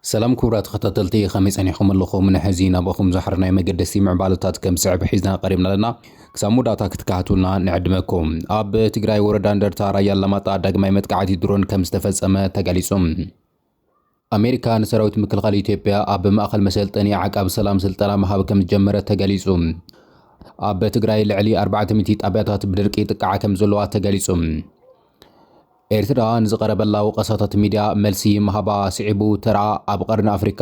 سلام كورات خططلتي خميس أن يخم اللخو من حزينة بخم زحرنا يمجدسي مع بالوتات كم سعب حزنا قريبنا لنا كسامو داتا كتكاتولنا نعدمكم أب تجراي وردان درتا رايا لما تعدق ما يمتقعدي درون كم استفز أما تقاليسهم أمريكا نسراوت مكل غالي إثيوبيا أب مأخل مسلطني عقب سلام سلطنة مهاب كم جمرة تقاليسهم أب تجراي لعلي 400 أبياتات بدركي تقع كم زلوات تقاليسهم ኤርትራ ንዝቐረበላ ወቀሳታት ሚድያ መልሲ መሃባ ስዒቡ ተራ ኣብ ቀርኒ ኣፍሪካ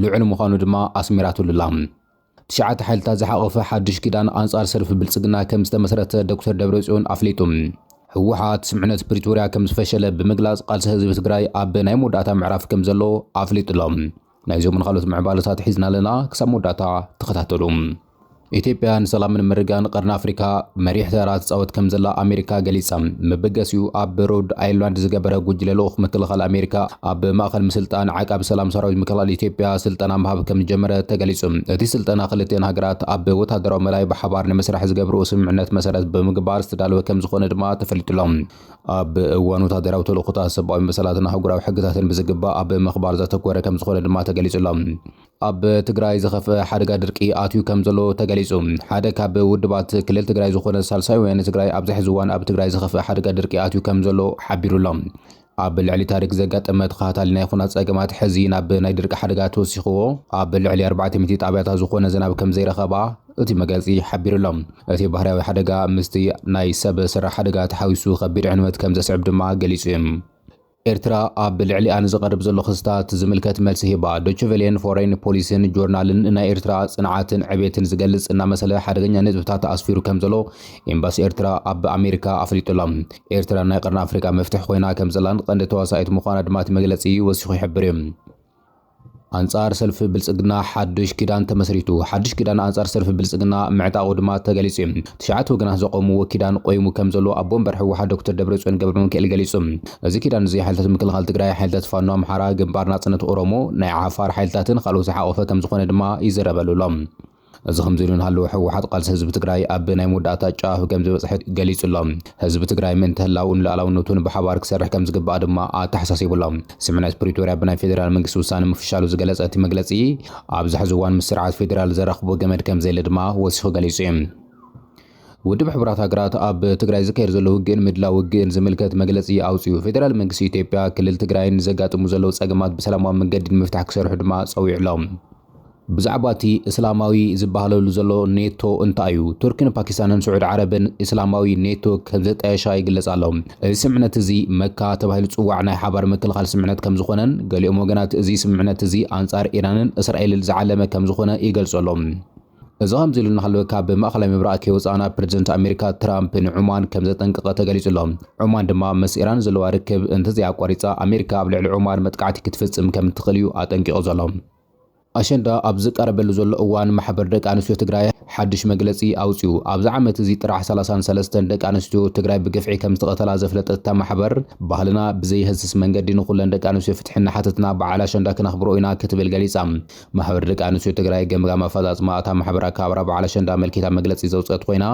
ልዑል ምዃኑ ድማ ኣስሚራቱሉላ ትሽዓተ ሓይልታት ዝሓቆፈ ሓድሽ ኪዳን ኣንጻር ሰልፊ ብልጽግና ከም ዝተመስረተ ዶክተር ደብረጽዮን ኣፍሊጡ ህወሓት ስምዕነት ፕሪቶርያ ከም ዝፈሸለ ብምግላጽ ቃልሲ ህዝቢ ትግራይ ኣብ ናይ መወዳእታ ምዕራፍ ከም ዘሎ ኣፍሊጡሎም ናይዞምን ካልኦት ምዕባለታት ሒዝና ኣለና ክሳብ መወዳእታ ተኸታተሉ ኢትዮጵያ ንሰላምን ምርጋን ቀርኒ ኣፍሪካ መሪሕ ተራ ትጻወት ከም ዘላ ኣሜሪካ ገሊጻ መበገሲኡ ኣብ ሮድ ኣይላንድ ዝገበረ ጉጅለ ልኡኽ ምክልኻል ኣሜሪካ ኣብ ማእኸል ምስልጣን ዓቃብ ሰላም ሰራዊት ምክልኻል ኢትዮጵያ ስልጠና ምሃብ ከም ጀመረ ተገሊጹ እቲ ስልጠና ክልቲአን ሃገራት ኣብ ወታደራዊ መላይ ብሓባር ንምስራሕ ዝገብርዎ ስምምዕነት መሰረት ብምግባር ዝተዳለወ ከም ዝኾነ ድማ ተፈሊጡሎም ኣብ እዋን ወታደራዊ ተልእኾታት ሰብኣዊ መሰላትን ኣህጉራዊ ሕግታትን ብዝግባእ ኣብ ምኽባር ዘተኮረ ከም ዝኾነ ድማ ተገሊጹሎም ኣብ ትግራይ ዝኸፍአ ሓደጋ ድርቂ ኣትዩ ከም ዘሎ ተገሊጹ ሓደ ካብ ውድባት ክልል ትግራይ ዝኾነ ሳልሳይ ወያነ ትግራይ ኣብ ዝሕዚ እዋን ኣብ ትግራይ ዝኸፍአ ሓደጋ ድርቂ ኣትዩ ከም ዘሎ ሓቢሩሎም ኣብ ልዕሊ ታሪክ ዘጋጠመ ተኸታታሊ ናይ ኩናት ፀገማት ሕዚ ናብ ናይ ድርቂ ሓደጋ ተወሲኽዎ ኣብ ልዕሊ 400 ጣብያታት ዝኾነ ዝናብ ከም ዘይረኸባ እቲ መግለጺ ሓቢሩሎም እቲ ባህርያዊ ሓደጋ ምስቲ ናይ ሰብ ስራሕ ሓደጋ ተሓዊሱ ከቢድ ዕንወት ከም ዘስዕብ ድማ ገሊጹ እዩ ኤርትራ ኣብ ልዕሊ ኣነ ዝቐርብ ዘሎ ክስታት ዝምልከት መልሲ ሂባ ዶይቼ ቬለን ፎሬን ፖሊሲን ጆርናልን ናይ ኤርትራ ጽንዓትን ዕብየትን ዝገልጽ እናመሰለ ሓደገኛ ነጥብታት ኣስፊሩ ከም ዘሎ ኤምባሲ ኤርትራ ኣብ ኣሜሪካ ኣፍሊጡሎም ኤርትራ ናይ ቀርኒ ኣፍሪካ መፍትሕ ኮይና ከም ዘላን ቀንዲ ተዋሳኢት ምዃና ድማ እቲ መግለጺ ወሲኹ ይሕብር እዩ አንጻር ሰልፍ ብልጽግና ሓድሽ ኪዳን ተመስሪቱ ሓድሽ ኪዳን አንጻር ሰልፍ ብልጽግና ምዕጣቁ ድማ ተገሊጹ ትሽዓተ ወገናት ዘቆሙ ኪዳን ቆይሙ ከም ዘሎ ኣብ ቦምበር ህወሓት ዶክተር ደብረጽዮን ገብረሚካኤል ገሊጹ እዚ ኪዳን እዚ ሓይልታት ምክልኻል ትግራይ ሓይልታት ፋኖ ኣምሓራ ግንባር ናጽነት ኦሮሞ ናይ ዓፋር ሓይልታትን ካልኦት ዝሓቆፈ ከም ዝኾነ ድማ ይዘረበሉሎም እዚ ከምዚ ሃለወ ህወሓት ቃልሲ ህዝቢ ትግራይ ኣብ ናይ መወዳእታ ጫፍ ከም ዝበጽሐ ገሊጹሎም ህዝቢ ትግራይ ምእንቲ ህላውን ልኣላውነቱን ብሓባር ክሰርሕ ከም ዝግባእ ድማ ኣተሓሳሲቡሎም ስምዕነት ፕሪቶርያ ብናይ ፌደራል መንግስቲ ውሳነ ምፍሻሉ ዝገለጸ እቲ መግለጺ ኣብ ዝሕዚ እዋን ምስ ስርዓት ፌደራል ዘራኽቦ ገመድ ከም ዘየለ ድማ ወሲኹ ገሊጹ እዩ ውድብ ሕብራት ሃገራት ኣብ ትግራይ ዝካየድ ዘሎ ውግእን ምድላው ውግእን ዝምልከት መግለጺ ኣውፅኡ ፌደራል መንግስቲ ኢትዮጵያ ክልል ትግራይን ዘጋጥሙ ዘለዉ ፀገማት ብሰላማዊ መንገዲ ንምፍታሕ ክሰርሑ ድማ ፀዊዕሎም ብዛዕባ እቲ እስላማዊ ዝበሃለሉ ዘሎ ኔቶ እንታይ እዩ ቱርክን ፓኪስታንን ስዑድ ዓረብን እስላማዊ ኔቶ ከም ዘጣየሻ ይግለጽ ኣሎ እዚ ስምምዕነት እዚ መካ ተባሂሉ ጽዋዕ ናይ ሓባር ምክልኻል ስምምዕነት ከም ዝኾነን ገሊኦም ወገናት እዚ ስምምዕነት እዚ አንጻር ኢራንን እስራኤልን ዝዓለመ ከም ዝኾነ ይገልጸሎም እዚ ከምዚ ኢሉ እናሃለወ ካብ ማእኸላይ ምብራቕ ከይወፃእና ፕሬዚደንት ኣሜሪካ ትራምፕ ንዑማን ከም ዘጠንቀቐ ተገሊጹሎም ዑማን ድማ ምስ ኢራን ዘለዋ ርክብ እንተዘይኣቋሪፃ ኣሜሪካ ኣብ ልዕሊ ዑማን መጥቃዕቲ ክትፍጽም ከም እትኽእል እዩ ኣጠንቂቑ ዘሎ ኣሸንዳ ኣብ ዝቀረበሉ ዘሎ እዋን ማሕበር ደቂ ኣንስትዮ ትግራይ ሓድሽ መግለጺ ኣውፅኡ ኣብዚ ዓመት እዚ ጥራሕ 33 ደቂ ኣንስትዮ ትግራይ ብገፍዒ ከም ዝተቐተላ ዘፍለጠት እታ ማሕበር ባህልና ብዘይህስስ መንገዲ ንኹለን ደቂ ኣንስትዮ ፍትሕና ሓተትና በዓል ኣሸንዳ ክነኽብሮ ኢና ክትብል ገሊጻ ማሕበር ደቂ ኣንስትዮ ትግራይ ገምጋም ኣፈጻጽማ እታ ማሕበር ኣከባብራ በዓል ኣሸንዳ መልኪታ መግለጺ ዘውፅአት ኮይና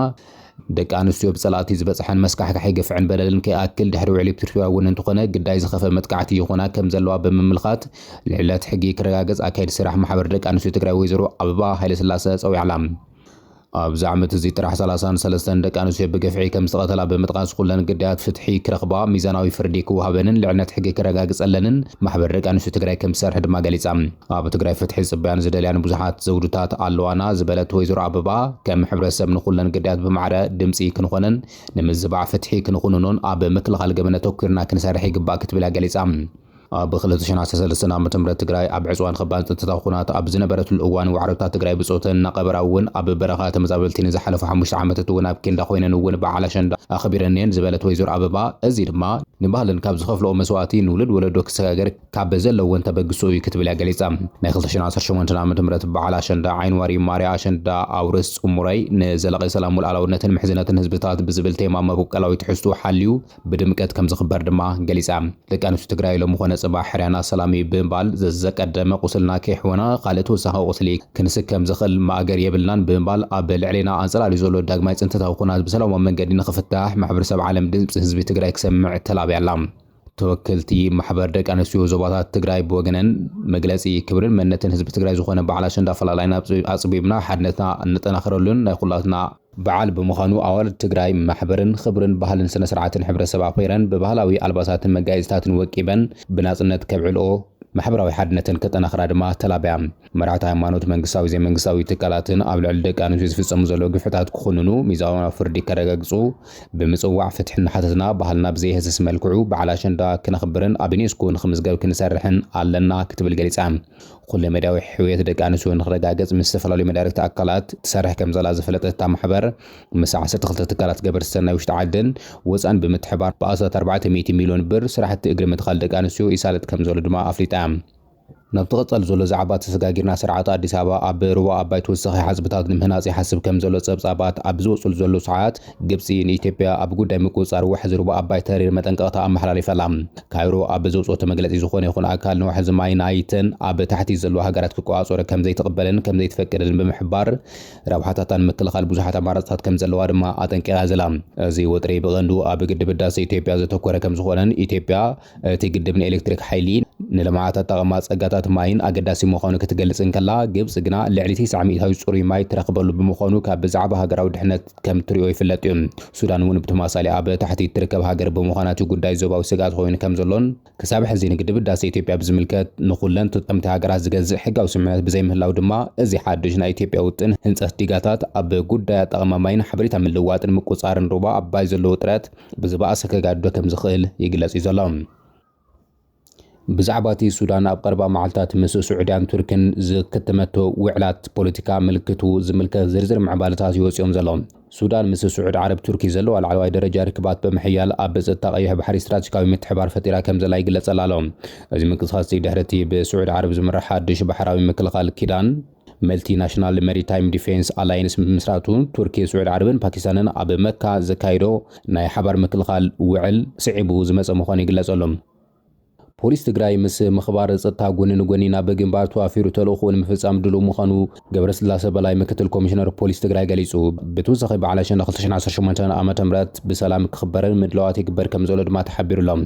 ደቂ ኣንስትዮ ብጸላእቲ ዝበጽሐን መስካሕካሕ ገፍዕን በደልን ከይኣክል ድሕሪ ውዕሊ ፕሪቶርያ እውን እንትኾነ ግዳይ ዝኸፈ መጥቃዕቲ ይኾና ከም ዘለዋ ብምምልኻት ልዕለት ሕጊ ክረጋገጽ ኣካይድ ስራሕ ማሕበር ደቂ ኣንስትዮ ትግራይ ወይዘሮ ኣበባ ሃይለስላሴ ፀዊዕላ ኣብዚ ዓመት እዚ ጥራሕ 33 ደቂ ኣንስትዮ ብገፍዒ ከም ዝተቐተላ ብምጥቃስ ኩለን ግዳያት ፍትሒ ክረኽባ ሚዛናዊ ፍርዲ ክወሃበንን ልዕነት ሕጊ ክረጋግጸለንን ማሕበር ደቂ ኣንስትዮ ትግራይ ከም ዝሰርሕ ድማ ገሊጻ ኣብ ትግራይ ፍትሒ ጽበያን ዝደልያን ብዙሓት ዘውድታት ኣለዋና ዝበለት ወይዘሮ ኣበባ ከም ሕብረተሰብ ንኩለን ግዳያት ብማዕረ ድምፂ ክንኾነን ንምዝባዕ ፍትሒ ክንኹንኖን ኣብ ምክልኻል ገበነ ተኲርና ክንሰርሕ ይግባእ ክትብል ገሊጻ ኣብ 2013 ዓመተ ምህረት ትግራይ ኣብ ዕፅዋን ከባድ ፀጥታዊ ኩናት ኣብ ዝነበረትሉ እዋን ዋዕሮታት ትግራይ ብጾተን እናቐበራ እውን ኣብ በረኻ ተመዛበልቲ ንዝሓለፉ 5 ዓመታት እውን ኣብ ኬንዳ ኮይነን እውን በዓል ኣሸንዳ ኣኽቢረንን ዝበለት ወይዘሮ ኣበባ እዚ ድማ ንባህልን ካብ ዝኸፍልኦ መስዋዕቲ ንውልድ ወለዶ ክሰጋገር ካብ ዘለዎን ተበግሶ እዩ ክትብል ገሊጻ ናይ 2018 ዓመተ ምህረት በዓል ኣሸንዳ ዓይንዋሪ ማርያ ኣሸንዳ ኣውርስ ጽሙራይ ንዘላቒ ሰላም ወልኣላውነትን ምሕዝነትን ህዝብታት ብዝብል ቴማ መበቆላዊ ትሕዝቶ ሓልዩ ብድምቀት ከም ዝኽበር ድማ ገሊጻ ደቂ ኣንስትዮ ትግራይ ሎሚ ኮነ ጽባሕ ሕርያና ሰላሚ ብምባል ዘቀደመ ቁስልና ከይሕወና ካልኦት ወሳኺ ቁስሊ ክንስከም ዝኽእል ማእገር የብልናን ብምባል ኣብ ልዕሊና ኣንጸላልዩ ዘሎ ዳግማይ ጽንተታዊ ኩናት ብሰላማዊ መንገዲ ንኽፍታሕ ማሕበረሰብ ዓለም ድምፂ ህዝቢ ትግራይ ክሰምዕ ተላብያላ ተወከልቲ ማሕበር ደቂ ኣንስትዮ ዞባታት ትግራይ ብወገነን መግለጺ ክብርን መንነትን ህዝቢ ትግራይ ዝኾነ በዓል ኣሸንዳ ኣፈላላይና ኣጽቢብና ሓድነትና እንጠናኽረሉን ናይ ኩላትና በዓል ብምዃኑ ኣዋልድ ትግራይ ማሕበርን ክብርን ባህልን ስነ ስርዓትን ሕብረተሰብ ኣኺረን ብባህላዊ ኣልባሳትን መጋየፅታትን ወቂበን ብናጽነት ከብዕልኦ ማሕበራዊ ሓድነትን ከጠናኽራ ድማ ተላብያ መራሕቲ ሃይማኖት መንግስታዊ ዘይመንግስታዊ ትካላትን ኣብ ልዕሊ ደቂ ኣንስትዮ ዝፍጸሙ ዘለዉ ግፍዕታት ክኹንኑ ሚዛናዊ ፍርዲ ከረጋግጹ ብምጽዋዕ ፍትሕን ሓተትና ባህልና ብዘይህስስ መልክዑ በዓል ኣሸንዳ ክነኽብርን ኣብ ዩኔስኮ ንኽምዝገብ ክንሰርሕን ኣለና ክትብል ገሊጻ ኩሉ መዳዊ ሕውየት ደቂ ኣንስትዮ ንኽረጋገጽ ምስ ዝተፈላለዩ መዳርክቲ ኣካላት ትሰርሕ ከም ዘላ ዝፈለጠት እታ ማሕበር ምስ 12 ትካላት ገበርቲ ሰናይ ውሽጢ ዓድን ወፃን ብምትሕባር ብኣስታት 400 ሚልዮን ብር ስራሕቲ እግሪ ምትኻል ደቂ ኣንስትዮ ይሳለጥ ከም ዘሎ ድማ ኣፍሊጣ ናብ ተቐጸል ዘሎ ዛዕባ ተሰጋጊርና ስርዓት ኣዲስ ኣበባ ኣብ ሩባ ኣባይ ተወሳኺ ሓዝብታት ንምህናጽ ይሓስብ ከም ዘሎ ጸብጻባት ኣብ ዝወጽሉ ዘሎ ሰዓት ግብጺ ንኢትዮጵያ ኣብ ጉዳይ ምቁጽጻር ዋሕዚ ሩባ ኣባይ ተሪር መጠንቀቕታ ኣመሓላሊፈላ ካይሮ ኣብ ዘውጽኦቶ መግለጺ ዝኾነ ይኹን ኣካል ንዋሕዚ ማይ ናይተን ኣብ ታሕቲ ዘለዋ ሃገራት ክቆጻጸሩ ከም ዘይተቐበለን ከም ዘይተፈቀደን ብምሕባር ረብሓታታን ምክልኻል ብዙሓት ኣማራጽታት ከም ዘለዋ ድማ ኣጠንቂቓ ዘላ እዚ ወጥሪ ብቐንዱ ኣብ ግድብ ህዳሴ ኢትዮጵያ ዘተኮረ ከም ዝኾነን ኢትዮጵያ እቲ ግድብ ንኤሌክትሪክ ሓይሊ ንልምዓት ኣጠቓቕማ ጸጋታት ማይን ኣገዳሲ ምዃኑ ክትገልጽ እንከላ ግብጽ ግና ልዕሊ 90% ጽሩይ ማይ ትረኽበሉ ብምዃኑ ካብ ብዛዕባ ሃገራዊ ድሕነት ከም ትሪኦ ይፍለጥ እዩ ሱዳን እውን ብተመሳሳሊ ኣብ ታሕቲ ትርከብ ሃገር ብምዃና እቲ ጉዳይ ዞባዊ ስጋት ኮይኑ ከም ዘሎን ክሳብ ሕዚ ንግድብ ህዳሴ ኢትዮጵያ ብዝምልከት ንኹለን ተጠምቲ ሃገራት ዝገዝእ ሕጋዊ ስምምዕነት ብዘይምህላው ድማ እዚ ሓድሽ ናይ ኢትዮጵያ ውጥን ህንፀት ዲጋታት ኣብ ጉዳይ ኣጠቓቕማ ማይን ሓበሬታ ምልዋጥን ምቁፅጻርን ሩባ ኣባይ ዘለዎ ጥረት ብዝባእሰ ከጋድዶ ከም ዝኽእል ይግለጽ እዩ ዘሎ ብዛዕባ እቲ ሱዳን ኣብ ቀረባ መዓልታት ምስ ሱዑድያን ቱርክን ዝከተመቶ ውዕላት ፖለቲካ ምልክቱ ዝምልከት ዝርዝር ምዕባለታት ይወፅኦም ዘሎም ሱዳን ምስ ስዑድ ዓረብ ቱርኪ ዘለዋ ላዕለዋይ ደረጃ ርክባት ብምሕያል ኣብ ፀጥታ ቀይሕ ባሕሪ ስትራቴጂካዊ ምትሕባር ፈጢራ ከም ዘላ ይግለጸላ ኣሎ እዚ ምንቅስቓስ ድሕረቲ ብስዑድ ዓረብ ዝምራሕ ሓድሽ ባሕራዊ ምክልኻል ኪዳን መልቲናሽናል ሜሪታይም ዲፌንስ አላይንስ ምስራቱ ቱርኪ ስዑድ ዓረብን ፓኪስታንን ኣብ መካ ዘካይዶ ናይ ሓባር ምክልኻል ውዕል ስዒቡ ዝመፀ ምዃኑ ይግለጸሎም ፖሊስ ትግራይ ምስ ምኽባር ፀጥታ ጎኒ ንጎኒ ናብ ግንባር ተዋፊሩ ተልእኾ ንምፍጻም ድሉው ምዃኑ ገብረስላሴ በላይ ምክትል ኮሚሽነር ፖሊስ ትግራይ ገሊጹ ብተወሳኺ በዓል ኣሸንዳ 2018 ዓመተ ምህረት ብሰላም ክኽበርን ምድላዋት ይግበር ከም ዘሎ ድማ ተሓቢሩሎም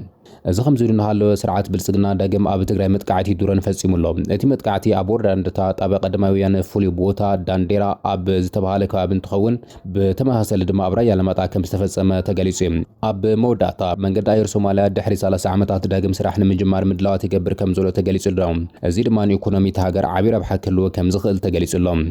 እዚ ከምዚ እናሃለወ ስርዓት ብልጽግና ዳግም ኣብ ትግራይ መጥቃዕቲ ዱረን ፈጺሙሎ እቲ መጥቃዕቲ ኣብ ወረዳ እንደታ ጣብያ ቀዳማይ ወያነ ፍሉይ ቦታ ዳንዴራ ኣብ ዝተባሃለ ከባቢ እንትኸውን ብተመሳሳሊ ድማ ኣብ ራያ ለማጣ ከም ዝተፈጸመ ተገሊጹ ኣብ መወዳእታ መንገዲ ኣየር ሶማልያ ድሕሪ 30 ዓመታት ዳግም ስራሕ ንምጅማር ምድላዋት ይገብር ከም ዘሎ ተገሊጹ ኣሎ እዚ ድማ ንኢኮኖሚ ሃገር ዓቢ ረብሓ ክህልዎ ከም ዝኽእል ተገሊጹሎም